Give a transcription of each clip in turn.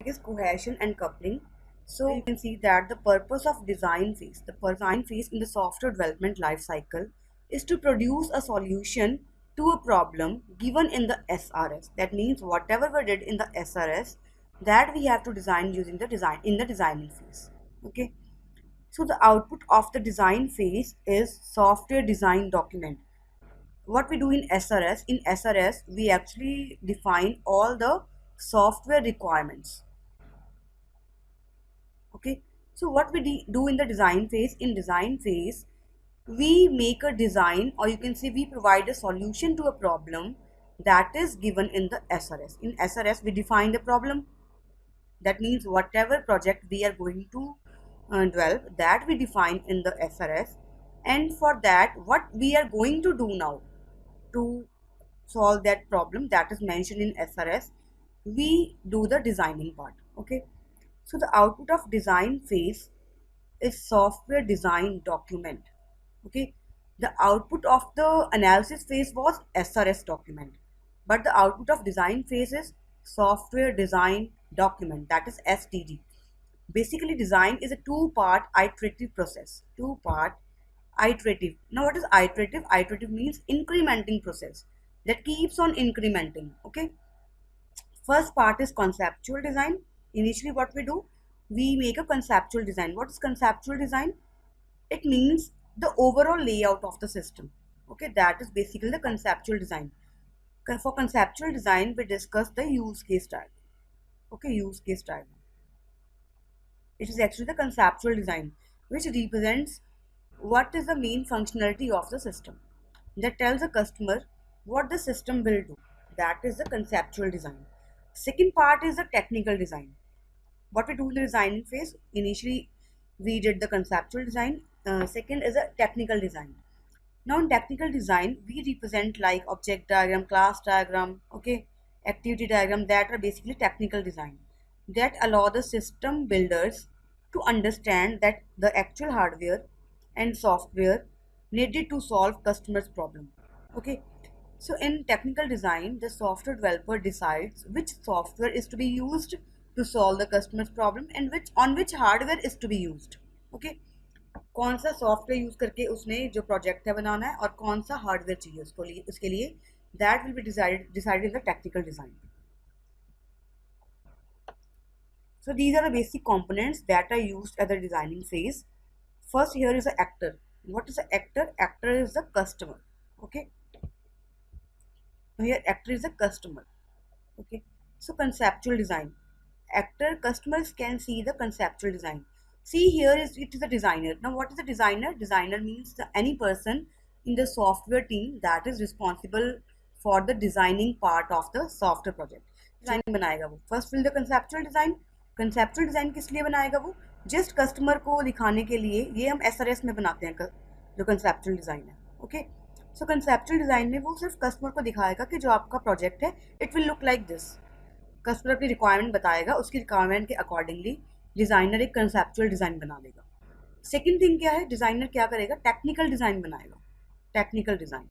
is cohesion and coupling. So you can see that the purpose of design phase, in the software development life cycle is to produce a solution to a problem given in the SRS. That means whatever we did in the SRS, that we have to design using the designing phase. Okay. So the output of the design phase is software design document. What we do in SRS we actually define all the software requirements. Okay, so what we do in the design phase, we make a design, or you can say we provide a solution to a problem that is given in the SRS. In SRS we define the problem. That means whatever project we are going to develop, that we define in the SRS, and for that what we are going to do now to solve that problem that is mentioned in SRS, we do the designing part. Okay, so the output of design phase is software design document. Okay, the output of the analysis phase was SRS document, but the output of design phase is software design document, that is SDD. Basically design is a two-part iterative process. Now what is iterative? Iterative means incrementing process that keeps on incrementing. Okay, first part is conceptual design. Initially what we do, we make a conceptual design. What is conceptual design? It means the overall layout of the system. Okay, that is basically the conceptual design. For conceptual design we discuss the use case diagram. Okay, use case diagram. It is actually the conceptual design which represents what is the main functionality of the system, that tells the customer what the system will do. That is the conceptual design. Second part is the technical design. What we do in the designing phase, initially we did the conceptual design. Second is a technical design. Now in technical design we represent like object diagram, class diagram, okay, activity diagram, that are basically technical design that allow the system builders to understand that the actual hardware and software needed to solve customers problem. Okay, so in technical design the software developer decides which software is to be used to solve the customer's problem and which hardware is to be used. Okay, कौन सा software use करके उसने जो project है बनाना है और कौन सा हार्डवेयर चाहिए उसके लिए that will be decided in the technical design. So these are the basic components that are used at the designing phase. First, here is the actor. What is the actor? Actor is the customer. Okay, here actor is the customer. Okay, so conceptual design. Actor, customers can see the conceptual design. See, here it is a designer. Now what is a designer? Designer means any person in the software team that is responsible for the designing part of the software project. Design बनाएगा वो. First will the conceptual design. Conceptual design किस लिए बनाएगा वो? Just customer को दिखाने के लिए. ये हम SRS में बनाते हैं जो कंसेप्चुअल डिजाइन है. ओके, सो कंसेप्चुअल डिजाइन में वो सिर्फ कस्टमर को दिखाएगा कि जो आपका प्रोजेक्ट है it will look like this. Customer अपनी रिक्वायरमेंट बताएगा, उसकी रिक्वायरमेंट के अकॉर्डिंगली डिजाइनर एक कंसेप्चुअल डिजाइन बना देगा. सेकंड थिंग क्या है, डिजाइनर क्या करेगा? टेक्निकल डिजाइन बनाएगा. टेक्निकल डिजाइन,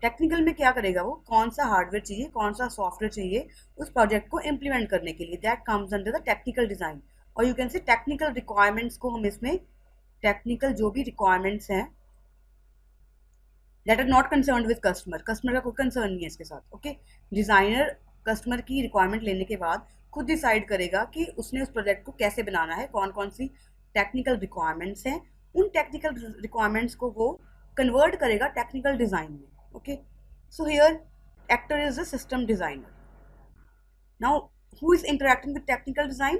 टेक्निकल में क्या करेगा वो? कौन सा हार्डवेयर चाहिए, कौन सा सॉफ्टवेयर चाहिए उस प्रोजेक्ट को इम्प्लीमेंट करने के लिए, that comes under the technical design. और you can say technical requirements को हम इसमें टेक्निकल जो भी रिक्वायरमेंट्स हैं that are not concern with customer, customer का कोई कंसर्न नहीं है इसके साथ. ओके, डिजाइनर कस्टमर की रिक्वायरमेंट लेने के बाद खुद डिसाइड करेगा कि उसने उस प्रोजेक्ट को कैसे बनाना है, कौन कौन सी टेक्निकल रिक्वायरमेंट्स हैं, उन टेक्निकल रिक्वायरमेंट्स को वो कन्वर्ट करेगा टेक्निकल डिजाइन में. Okay, so here actor is a system designer. Now who is interacting with technical design?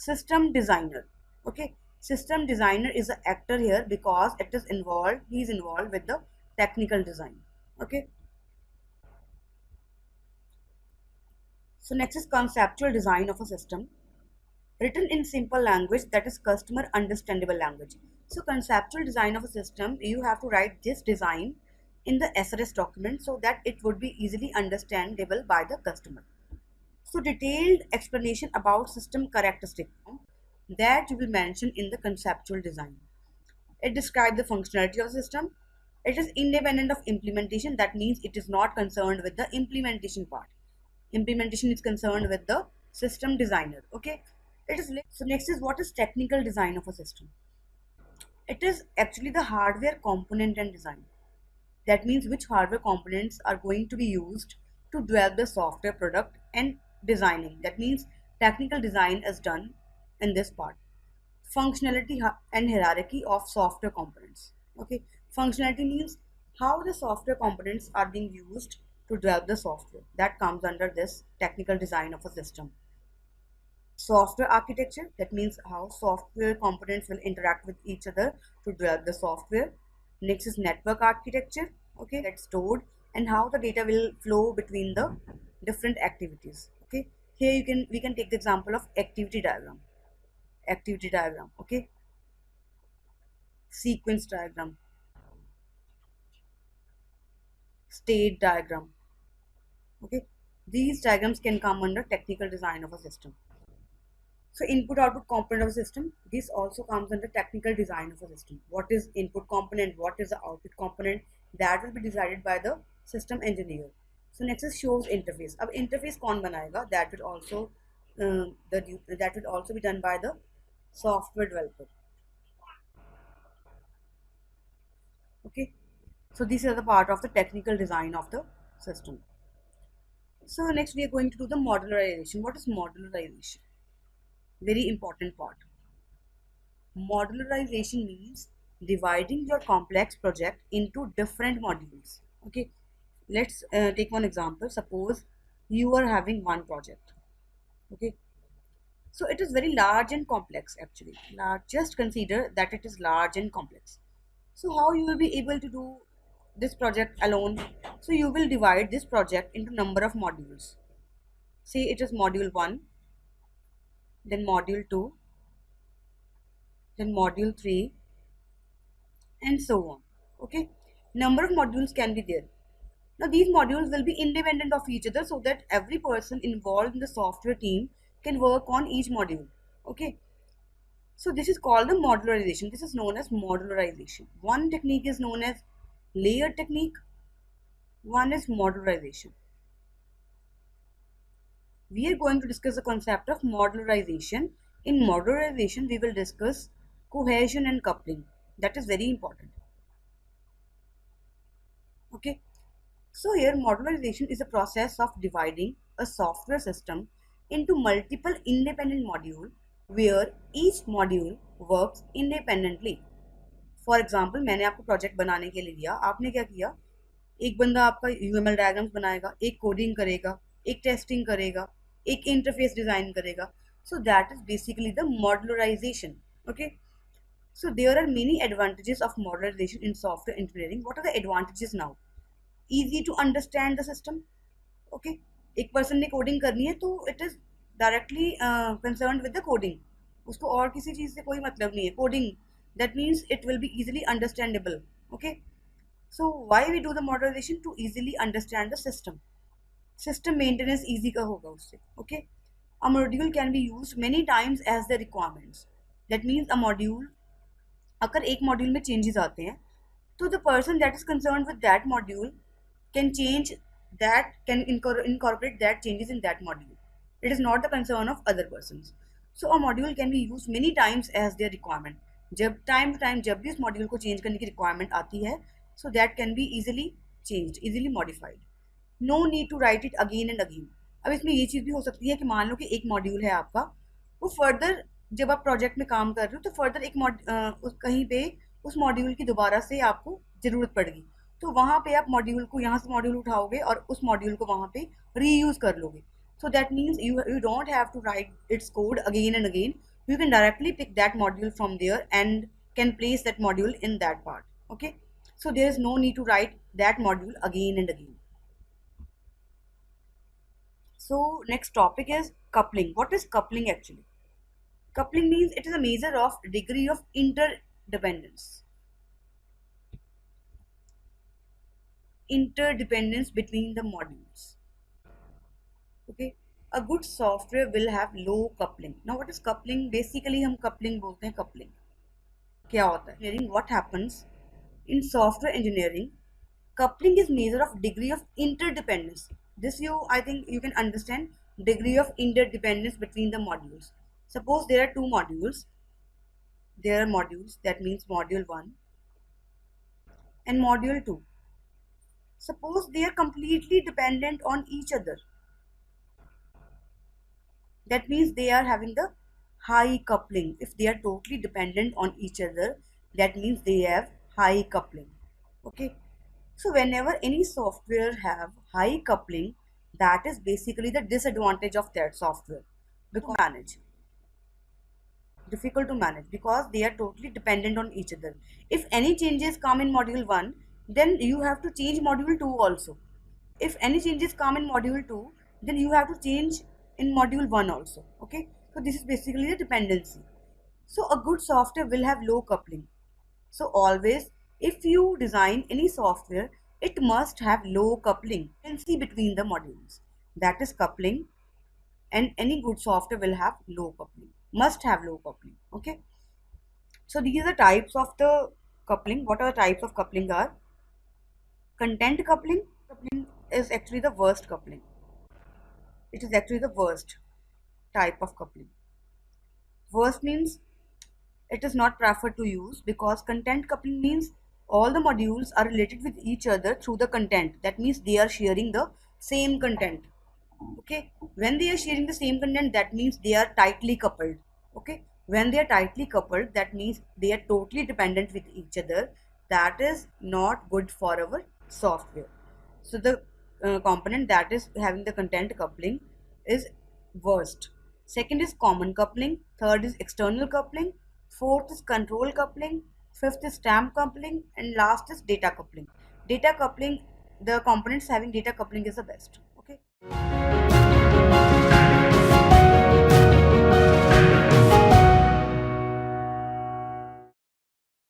System designer. Okay, system designer is the actor here because he is involved with the technical design. Okay, so next is conceptual design of a system written in simple language, that is customer understandable language. So conceptual design of a system, you have to write this design in the SRS document so that it would be easily understandable by the customer. So detailed explanation about system characteristic that you will mention in the conceptual design. It describes the functionality of the system. It is independent of implementation. That means it is not concerned with the implementation part. Implementation is concerned with the system designer. Okay, It is so next is what is technical design of a system. It is actually the hardware component and design. That means which hardware components are going to be used to develop the software product and designing. That means technical design is done in this part. Functionality and hierarchy of software components. Okay, functionality means how the software components are being used to develop the software. That comes under this technical design of a system. Software architecture, that means how software components will interact with each other to develop the software. Next is network architecture, okay, that's stored and how the data will flow between the different activities. Okay, here we can take the example of activity diagram, okay, sequence diagram, state diagram. Okay, these diagrams can come under technical design of a system. So input output component of a system, this also comes under technical design of a system. What is input component, what is the output component, that will be decided by the system engineer. So next is shows interface. अब interface कौन बनाएगा, that will also that will also be done by the software developer. Okay, so these are the part of the technical design of the system. So next we are going to do the modularization. What is modularization? Very important part. Modularization means dividing your complex project into different modules. Okay, let's take one example. Suppose you are having one project. Okay, so it is very large and complex actually. Just consider that it is large and complex. So how you will be able to do this project alone? So you will divide this project into number of modules. Say it is module 1, then module 2, then module 3, and so on. Okay, number of modules can be there. Now these modules will be independent of each other so that every person involved in the software team can work on each module. Okay, so this is called the modularization. This is known as modularization. One technique is known as layer technique, one is modularization. We are going to discuss the concept of modularization. In modularization we will discuss cohesion and coupling. That is very important. Okay, so here modularization is a process of dividing a software system into multiple independent modules where each module works independently. For example, मैंने आपको project बनाने के लिए दिया, आपने क्या किया, एक बंदा आपका UML डायग्राम्स बनाएगा, एक कोडिंग करेगा, एक टेस्टिंग करेगा, एक इंटरफेस डिजाइन करेगा. So that is basically the modularization. Okay, so there are many advantages of modularization in software engineering. What are the advantages now? Easy to understand the system. Okay, एक person ने coding करनी है तो it is directly concerned with the coding, उसको और किसी चीज से कोई मतलब नहीं है. Coding, that means it will be easily understandable. Okay, so why we do the modernization? To easily understand the system. System maintenance easy का होगा उससे. Okay, a module can be used many times as the requirements. That means a module, अगर एक module में changes आते हैं तो the person that is concerned with that module can change that, can incorporate that changes in that module. It is not the concern of other persons. So a module can be used many times as their requirement. जब time to time जब भी उस module को change करने की requirement आती है, so that can be easily changed, easily modified. No need to write it again and again. अब इसमें ये चीज़ भी हो सकती है कि मान लो कि एक मॉड्यूल है आपका, वो फर्दर जब आप प्रोजेक्ट में काम कर रहे हो तो फर्दर कहीं पे उस मॉड्यूल की दोबारा से आपको ज़रूरत पड़ेगी, तो वहाँ पे आप मॉड्यूल को, यहाँ से मॉड्यूल उठाओगे और उस मॉड्यूल को वहाँ पे रीयूज कर लोगे. So that means you don't have to write its code again and again. You can directly pick that module from there and can place that module in that part. Okay, so there is no need to write that module again and again. So next topic is coupling. What is coupling actually? Coupling means it is a measure of degree of interdependence between the modules. Okay, a good software will have low coupling. Now what is coupling? Basically हम coupling बोलते हैं. coupling क्या होता है? Engineering, what happens in software engineering? Coupling is measure of degree of interdependence. This I think you can understand, degree of interdependence between the modules. Suppose there are two modules. There are modules, that means module 1 and module 2. Suppose they are completely dependent on each other. That means they are having the high coupling. If they are totally dependent on each other, that means they have high coupling. Okay. So whenever any software have high coupling, that is basically the disadvantage of that software. Because manage difficult to manage because they are totally dependent on each other. If any changes come in module 1, then you have to change module 2 also. If any changes come in module 2, then you have to change in module 1 also. Okay, so this is basically the dependency. So a good software will have low coupling. So always, if you design any software, it must have low coupling between the modules. That is coupling, and any good software will have low coupling, must have low coupling. Okay, so these are the types of the coupling. What are the types of coupling are? Content coupling is actually the worst coupling. It is actually the worst type of coupling. Worst means it is not preferred to use, because content coupling means all the modules are related with each other through the content. That means they are sharing the same content. Okay, when they are sharing the same content, that means they are tightly coupled. Okay, when they are tightly coupled, that means they are totally dependent with each other. That is not good for our software. So the component that is having the content coupling is worst. Second is common coupling. Third is external coupling. Fourth is control coupling. Fifth is stamp coupling, and last is data coupling. Data coupling, the components having data coupling is the best. Okay.